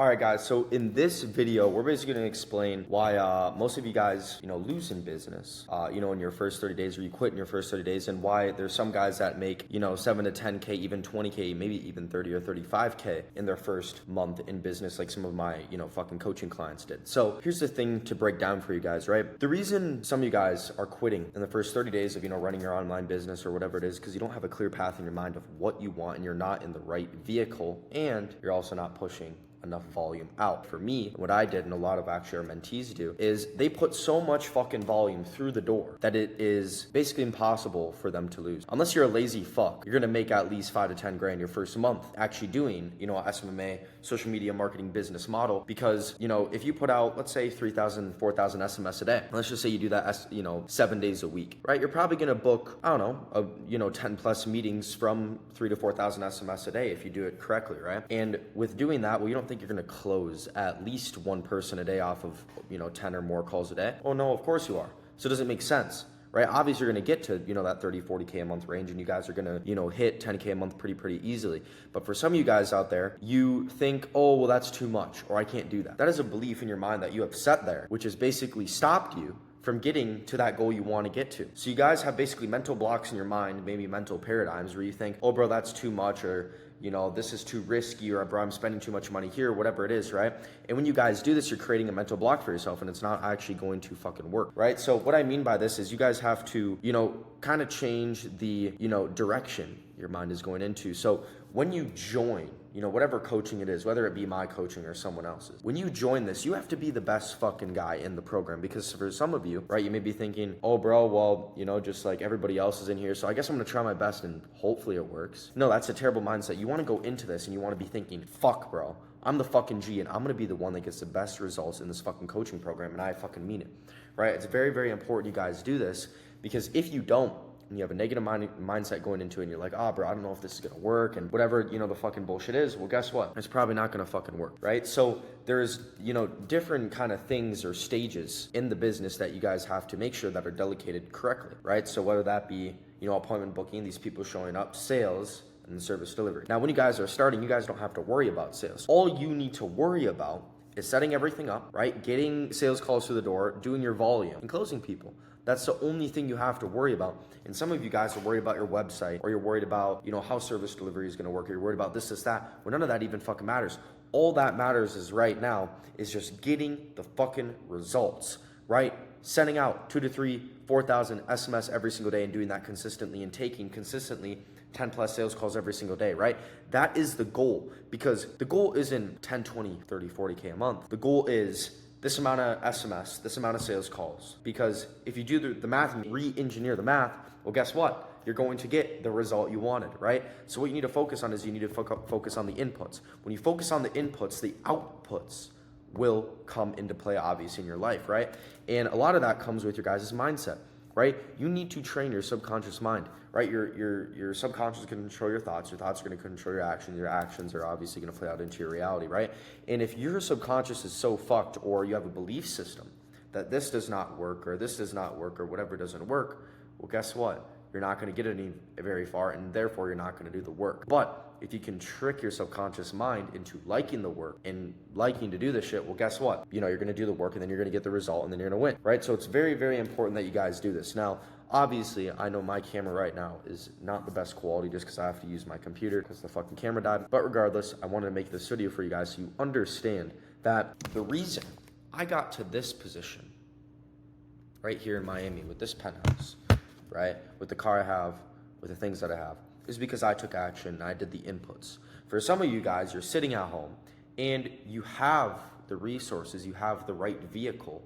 All right, guys, so in this video, we're basically going to explain why most of you guys, lose in business, in your first 30 days, or you quit in your first 30 days, and why there's some guys that make, 7 to 10K, even 20K, maybe even 30 or 35K in their first month in business, like some of my, fucking coaching clients did. So here's the thing to break down for you guys, right? The reason some of you guys are quitting in the first 30 days of, running your online business or whatever it is, because you don't have a clear path in your mind of what you want, and you're not in the right vehicle, and you're also not pushing enough volume out. For me, what I did, and a lot of actually our mentees do, is they put so much fucking volume through the door that it is basically impossible for them to lose. Unless you're a lazy fuck, you're gonna make at least 5 to 10 grand your first month actually doing, a SMMA, social media marketing business model. Because, if you put out, let's say 3,000, 4,000 SMS a day, let's just say you do that, 7 days a week, right? You're probably gonna book, 10 plus meetings from 3 to 4,000 SMS a day if you do it correctly, right? And with doing that, well, you don't think you're going to close at least one person a day off of 10 or more calls a day? Oh no, of course you are. So does it make sense, right? Obviously you're going to get to that 30, 40K a month range, and you guys are going to hit 10K a month pretty easily. But for some of you guys out there, you think, oh well, that's too much, or I can't do that. That is a belief in your mind that you have set there, which has basically stopped you from getting to that goal you want to get to. So you guys have basically mental blocks in your mind, maybe mental paradigms, where you think, oh bro, that's too much, or this is too risky, or bro, I'm spending too much money here, whatever it is, right? And when you guys do this, you're creating a mental block for yourself, and it's not actually going to fucking work, right? So what I mean by this is you guys have to, kind of change the, direction your mind is going into. So when you join, whatever coaching it is, whether it be my coaching or someone else's, when you join this, you have to be the best fucking guy in the program. Because for some of you, right, you may be thinking, oh bro, well, just like everybody else is in here, so I guess I'm gonna try my best and hopefully it works. No, that's a terrible mindset. You wanna go into this and you wanna be thinking, fuck bro, I'm the fucking G, and I'm gonna be the one that gets the best results in this fucking coaching program, and I fucking mean it, right? It's very, very important you guys do this, because if you don't, and you have a negative mindset going into it, and you're like, oh bro, I don't know if this is gonna work, and whatever, the fucking bullshit is, well, guess what? It's probably not gonna fucking work, right? So there's, different kind of things or stages in the business that you guys have to make sure that are delegated correctly, right? So whether that be, appointment booking, these people showing up, sales, and service delivery. Now, when you guys are starting, you guys don't have to worry about sales. All you need to worry about is setting everything up, right? Getting sales calls through the door, doing your volume, and closing people. That's the only thing you have to worry about. And some of you guys are worried about your website, or you're worried about, how service delivery is gonna work, or you're worried about this, that. Well, none of that even fucking matters. All that matters is right now is just getting the fucking results, right? Sending out 2 to 3, 4,000 SMS every single day, and doing that consistently, and taking consistently 10 plus sales calls every single day, right? That is the goal, because the goal isn't 10, 20, 30, 40K a month. The goal is this amount of SMS, this amount of sales calls. Because if you do the math and re-engineer the math, well, guess what? You're going to get the result you wanted, right? So what you need to focus on is you need to focus on the inputs. When you focus on the inputs, the outputs will come into play, obviously, in your life, right? And a lot of that comes with your guys' mindset, right? You need to train your subconscious mind, right? Your subconscious can control your thoughts are going to control your actions are obviously going to play out into your reality, right? And if your subconscious is so fucked, or you have a belief system that this does not work, or this does not work, or whatever doesn't work, well, guess what? You're not going to get very far, and therefore you're not going to do the work. But if you can trick your subconscious mind into liking the work and liking to do this shit, well, guess what? You're going to do the work, and then you're going to get the result, and then you're going to win, right? So it's very, very important that you guys do this. Now, obviously, I know my camera right now is not the best quality, just because I have to use my computer because the fucking camera died. But regardless, I wanted to make this video for you guys so you understand that the reason I got to this position right here in Miami with this penthouse, right, with the car I have, with the things that I have, is because I took action and I did the inputs. For some of you guys, you're sitting at home and you have the resources, you have the right vehicle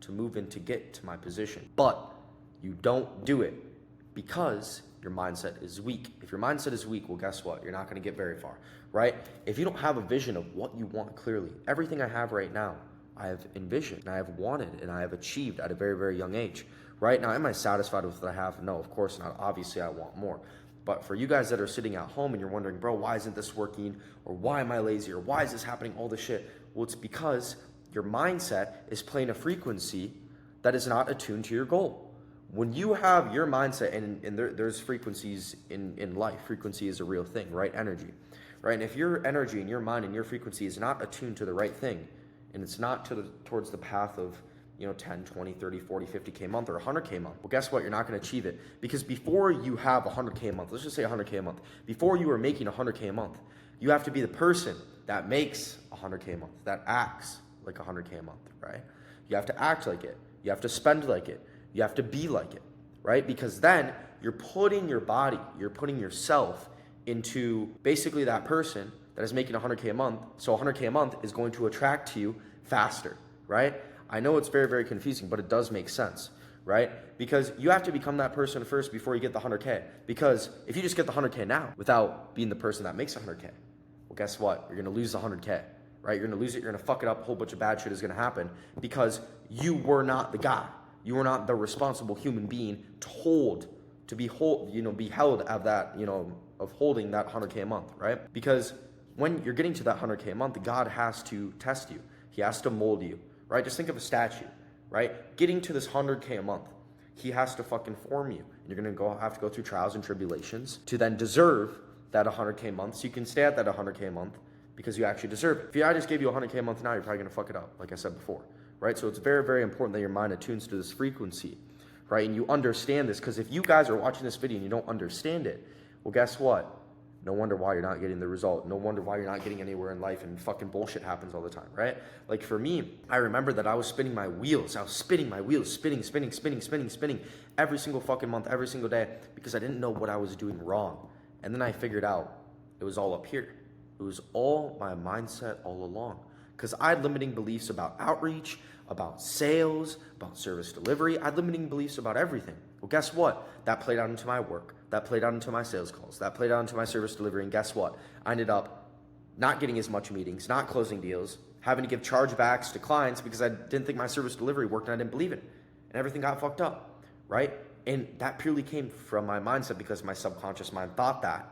to move in to get to my position, but you don't do it because your mindset is weak. If your mindset is weak, well, guess what? You're not gonna get very far, right? If you don't have a vision of what you want clearly, everything I have right now, I have envisioned, and I have wanted, and I have achieved at a very, very young age. Right now, am I satisfied with what I have? No, of course not. Obviously, I want more. But for you guys that are sitting at home and you're wondering, bro, why isn't this working? Or why am I lazy? Or why is this happening? All this shit. Well, it's because your mindset is playing a frequency that is not attuned to your goal. When you have your mindset, and there's frequencies in life. Frequency is a real thing, right? Energy. right? And if your energy and your mind and your frequency is not attuned to the right thing, and it's not towards the path of 10, 20, 30, 40, 50K a month or 100K a month, well, guess what? You're not going to achieve it, because before you have 100K a month, let's just say 100K a month, before you are making 100K a month, you have to be the person that makes 100K a month, that acts like 100K a month, right? You have to act like it. You have to spend like it. You have to be like it, right? Because then you're putting your body, you're putting yourself into basically that person that is making 100K a month. So 100K a month is going to attract to you faster, right? I know it's very, very confusing, but it does make sense, right? Because you have to become that person first before you get the 100K. Because if you just get the 100K now without being the person that makes 100K, well, guess what? You're going to lose the 100K, right? You're going to lose it. You're going to fuck it up. A whole bunch of bad shit is going to happen because you were not the guy. You were not the responsible human being to be held of that, of holding that 100K a month, right? Because when you're getting to that 100K a month, God has to test you. He has to mold you, right? Just think of a statue, right? Getting to this 100K a month, he has to fucking form you. And you're going to have to go through trials and tribulations to then deserve that 100K a month, so you can stay at that 100K a month because you actually deserve it. If I just gave you 100K a month now, you're probably going to fuck it up, like I said before, right? So it's very, very important that your mind attunes to this frequency, right? And you understand this, because if you guys are watching this video and you don't understand it, well, guess what? No wonder why you're not getting the result. No wonder why you're not getting anywhere in life, and fucking bullshit happens all the time, right? Like for me, I remember that I was spinning my wheels. I was spinning my wheels, spinning every single fucking month, every single day, because I didn't know what I was doing wrong. And then I figured out it was all up here. It was all my mindset all along. Because I had limiting beliefs about outreach, about sales, about service delivery. I had limiting beliefs about everything. Well, guess what? That played out into my work. That played out into my sales calls. That played out into my service delivery. And guess what? I ended up not getting as much meetings, not closing deals, having to give chargebacks to clients because I didn't think my service delivery worked and I didn't believe it. And everything got fucked up, right? And that purely came from my mindset, because my subconscious mind thought that.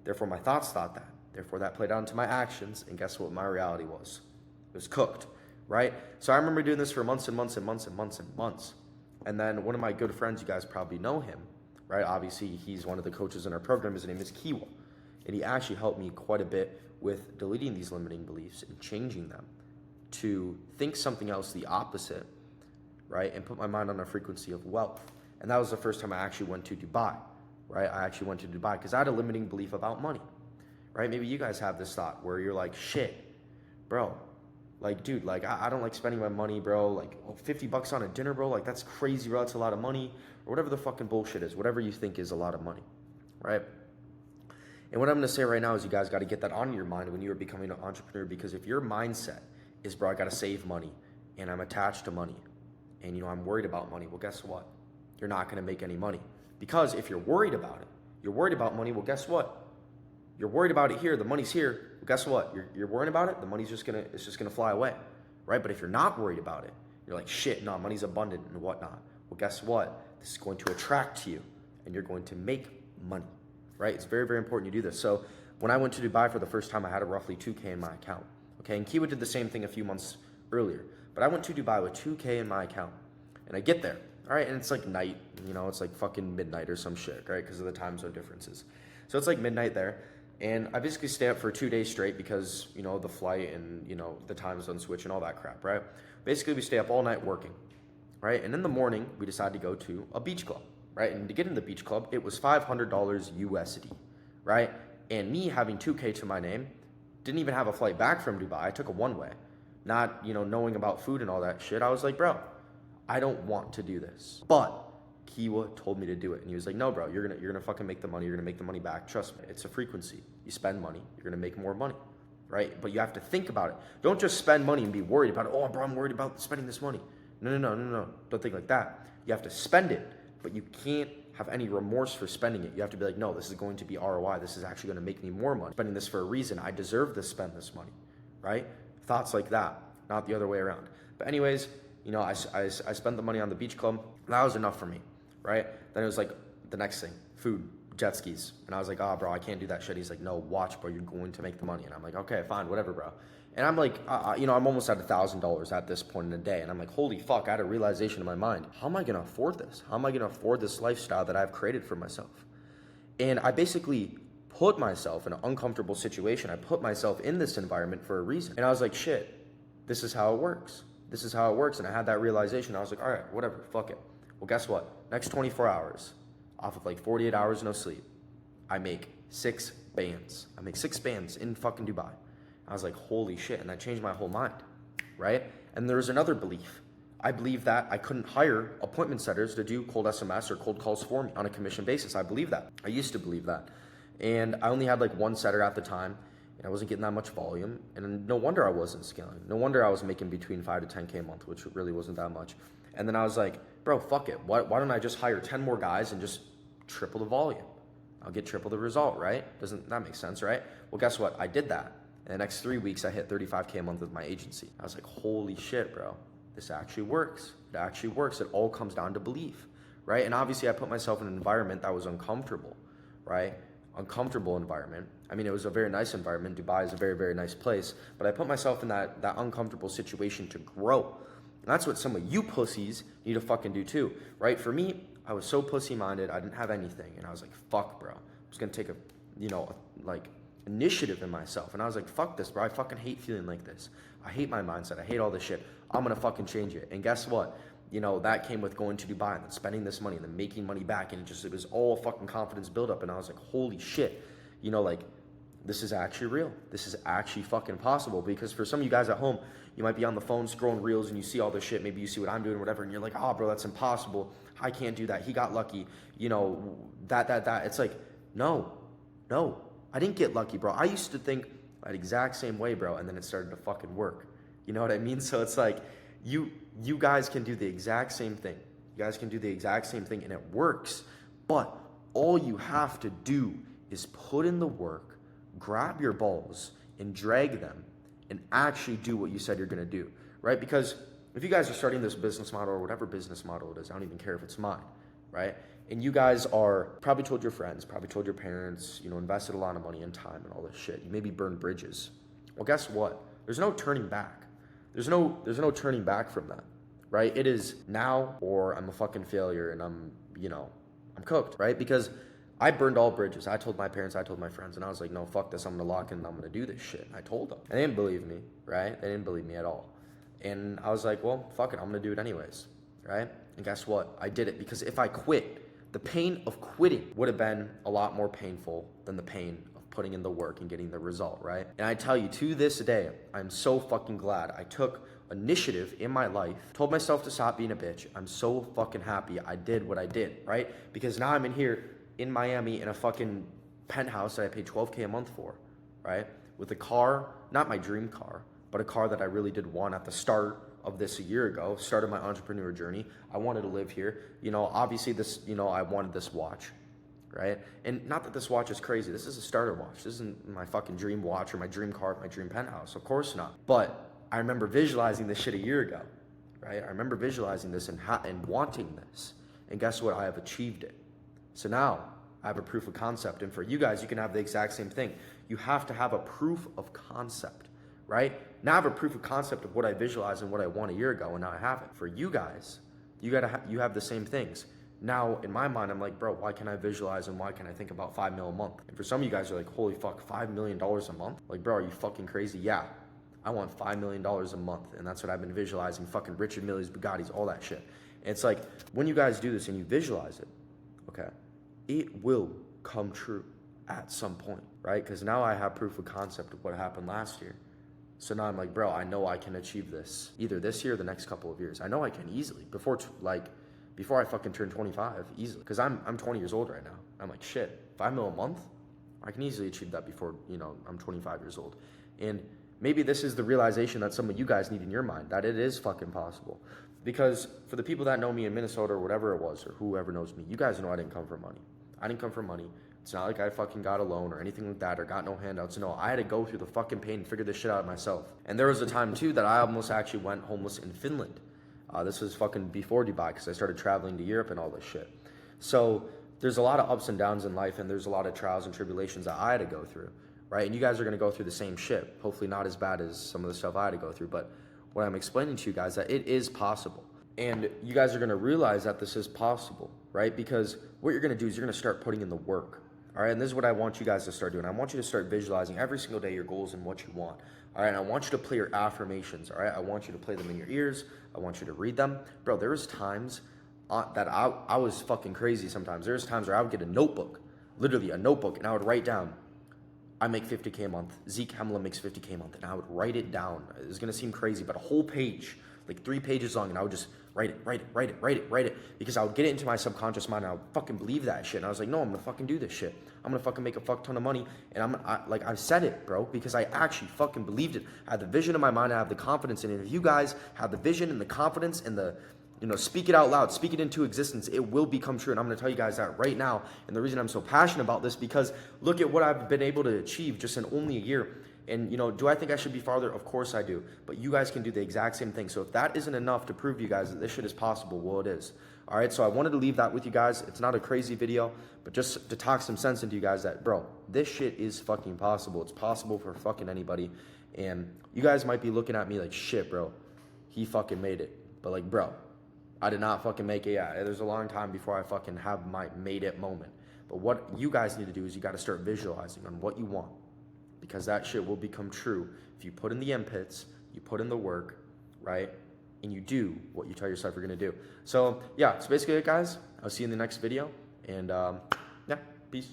Therefore, my thoughts thought that. Therefore, that played out into my actions. And guess what my reality was? It was cooked, right? So I remember doing this for months and months and months and months and months. And then one of my good friends, you guys probably know him, right? Obviously, he's one of the coaches in our program. His name is Kiwa. And he actually helped me quite a bit with deleting these limiting beliefs and changing them to think something else, the opposite, right? And put my mind on a frequency of wealth. And that was the first time I actually went to Dubai, right? I actually went to Dubai because I had a limiting belief about money, right? Maybe you guys have this thought where you're like, shit, bro, like, dude, like, I don't like spending my money, bro. Like, $50 on a dinner, bro. Like, that's crazy, bro. That's a lot of money. Or whatever the fucking bullshit is. Whatever you think is a lot of money, right? And what I'm going to say right now is you guys got to get that on your mind when you are becoming an entrepreneur. Because if your mindset is, bro, I got to save money, and I'm attached to money, and, I'm worried about money, well, guess what? You're not going to make any money. Because if you're worried about it, you're worried about money, well, guess what? You're worried about it here, the money's here. Well, guess what? You're worrying about it, the money's just gonna fly away, right? But if you're not worried about it, you're like, shit, no, money's abundant and whatnot. Well, guess what? This is going to attract to you, and you're going to make money, right? It's very, very important you do this. So when I went to Dubai for the first time, I had roughly 2K in my account, okay? And Kiwa did the same thing a few months earlier. But I went to Dubai with 2K in my account, and I get there, all right? And it's like night, it's like fucking midnight or some shit, right? Because of the time zone differences. So it's like midnight there. And I basically stay up for 2 days straight because, the flight and, the time zone switch and all that crap, right? Basically, we stay up all night working, right? And in the morning, we decide to go to a beach club, right? And to get in the beach club, it was $500 USD, right? And me having 2K to my name, didn't even have a flight back from Dubai. I took a one-way, not, knowing about food and all that shit. I was like, bro, I don't want to do this. But Kiwa told me to do it, and he was like, no, bro, you're gonna fucking make the money. You're gonna make the money back. Trust me, it's a frequency. You spend money, you're gonna make more money, right? But you have to think about it. Don't just spend money and be worried about it. Oh, bro, I'm worried about spending this money. No. Don't think like that. You have to spend it, but you can't have any remorse for spending it. You have to be like, no, this is going to be ROI. This is actually gonna make me more money. Spending this for a reason. I deserve to spend this money, right? Thoughts like that, not the other way around. But anyways, I spent the money on the beach club. That was enough for me. Right? Then it was like the next thing, food, jet skis. And I was like, oh, bro, I can't do that shit. He's like, no, watch, bro, you're going to make the money. And I'm like, okay, fine, whatever, bro. And I'm like, I'm almost at $1,000 at this point in the day. And I'm like, holy fuck, I had a realization in my mind. How am I going to afford this? How am I going to afford this lifestyle that I've created for myself? And I basically put myself in an uncomfortable situation. I put myself in this environment for a reason. And I was like, shit, this is how it works. This is how it works. And I had that realization. I was like, all right, whatever, fuck it. Well, guess what? Next 24 hours, off of like 48 hours no sleep, I make 6 bands. I make 6 bands in fucking Dubai. I was like, holy shit. And that changed my whole mind, right? And there was another belief. I believed that I couldn't hire appointment setters to do cold SMS or cold calls for me on a commission basis. I believe that. I used to believe that. And I only had like one setter at the time, and I wasn't getting that much volume. And no wonder I wasn't scaling. No wonder I was making between 5 to 10K a month, which really wasn't that much. And then I was like, bro, fuck it. Why don't I just hire 10 more guys and just triple the volume? I'll get triple the result, right? Doesn't that make sense, right? Well, guess what? I did that. In the next 3 weeks, I hit 35K a month with my agency. I was like, holy shit, bro. This actually works. It actually works. It all comes down to belief, right? And obviously, I put myself in an environment that was uncomfortable, right? Uncomfortable environment. I mean, it was a very nice environment. Dubai is a very, very nice place. But I put myself in that uncomfortable situation to grow. And that's what some of you pussies need to fucking do too, right? For me, I was so pussy-minded. I didn't have anything. And I was like, fuck, bro. I was going to take initiative in myself. And I was like, fuck this, bro. I fucking hate feeling like this. I hate my mindset. I hate all this shit. I'm going to fucking change it. And guess what? That came with going to Dubai and then spending this money and then making money back. And it was all fucking confidence buildup. And I was like, holy shit. This is actually real. This is actually fucking possible. Because for some of you guys at home, you might be on the phone scrolling reels and you see all this shit. Maybe you see what I'm doing or whatever. And you're like, oh, bro, that's impossible. I can't do that. He got lucky. That. It's like, no. I didn't get lucky, bro. I used to think that exact same way, bro. And then it started to fucking work. You know what I mean? So it's like, you guys can do the exact same thing. You guys can do the exact same thing and it works. But all you have to do is put in the work, grab your balls and drag them and actually do what you said you're going to do, right? Because if you guys are starting this business model or whatever business model it is, I don't even care if it's mine, right? And you guys are probably told your friends, probably told your parents, invested a lot of money and time and all this shit. You maybe burned bridges. Well, guess what? There's no turning back. There's no turning back from that, right? It is now or I'm a fucking failure and I'm cooked, right? Because I burned all bridges. I told my parents, I told my friends, and I was like, no, fuck this. I'm going to lock in and I'm going to do this shit. And I told them. And they didn't believe me, right? They didn't believe me at all. And I was like, well, fuck it. I'm going to do it anyways, right? And guess what? I did it because if I quit, the pain of quitting would have been a lot more painful than the pain of putting in the work and getting the result, right? And I tell you, to this day, I'm so fucking glad I took initiative in my life, told myself to stop being a bitch. I'm so fucking happy I did what I did, right? Because now I'm in here in Miami in a fucking penthouse that I paid $12K a month for, right? With a car, not my dream car, but a car that I really did want at the start of this a year ago, started my entrepreneur journey. I wanted to live here. Obviously this, I wanted this watch, right? And not that this watch is crazy. This is a starter watch. This isn't my fucking dream watch or my dream car, my dream penthouse. Of course not. But I remember visualizing this shit a year ago, right? I remember visualizing this and wanting this. And guess what? I have achieved it. So now I have a proof of concept. And for you guys, you can have the exact same thing. You have to have a proof of concept, right? Now I have a proof of concept of what I visualized and what I want a year ago, and now I have it. For you guys, you have the same things. Now, in my mind, I'm like, bro, why can I visualize and why can I think about $5 million a month? And for some of you guys are like, holy fuck, $5 million a month? Like, bro, are you fucking crazy? Yeah, I want $5 million a month, and that's what I've been visualizing, fucking Richard Millie's, Bugattis, all that shit. And it's like, when you guys do this and you visualize it, okay, it will come true at some point, right? Because now I have proof of concept of what happened last year. So now I'm like, bro, I know I can achieve this either this year or the next couple of years. I know I can easily before I fucking turn 25 easily. Because I'm 20 years old right now. I'm like, shit, $5 million a month? I can easily achieve that before, I'm 25 years old. And maybe this is the realization that some of you guys need in your mind, that it is fucking possible. Because for the people that know me in Minnesota or whatever it was, or whoever knows me, you guys know I didn't come from money. I didn't come from money. It's not like I fucking got a loan or anything like that or got no handouts. No, I had to go through the fucking pain and figure this shit out myself. And there was a time too that I almost actually went homeless in Finland. This was fucking before Dubai because I started traveling to Europe and all this shit. So there's a lot of ups and downs in life and there's a lot of trials and tribulations that I had to go through, right? And you guys are going to go through the same shit. Hopefully not as bad as some of the stuff I had to go through. But what I'm explaining to you guys that it is possible. And you guys are going to realize that this is possible, right? Because what you're going to do is you're going to start putting in the work. All right, and this is what I want you guys to start doing. I want you to start visualizing every single day your goals and what you want. All right, and I want you to play your affirmations. All right, I want you to play them in your ears. I want you to read them. Bro, there was times that I was fucking crazy sometimes. There's times where I would get a notebook, literally a notebook, and I would write down, I make 50K a month. Zeke Hemmila makes 50K a month. And I would write it down. It's going to seem crazy, but a whole page, like 3 pages long, and I would just write it. Because I would get it into my subconscious mind, and I would fucking believe that shit. And I was like, no, I'm going to fucking do this shit. I'm going to fucking make a fuck ton of money. And I said it, bro, because I actually fucking believed it. I had the vision in my mind. I have the confidence in it. If you guys have the vision and the confidence and the, speak it out loud, speak it into existence, it will become true. And I'm going to tell you guys that right now. And the reason I'm so passionate about this, because look at what I've been able to achieve just in only a year. And, do I think I should be farther? Of course I do. But you guys can do the exact same thing. So if that isn't enough to prove to you guys that this shit is possible, well, it is. All right, so I wanted to leave that with you guys. It's not a crazy video, but just to talk some sense into you guys that, bro, this shit is fucking possible. It's possible for fucking anybody. And you guys might be looking at me like, shit, bro, he fucking made it. But like, bro, I did not fucking make it. Yeah, there's a long time before I fucking have my made it moment. But what you guys need to do is you got to start visualizing on what you want, because that shit will become true if you put in the inputs, you put in the work, right? And you do what you tell yourself you're going to do. So, yeah, that's basically it, guys. I'll see you in the next video. And, yeah, peace.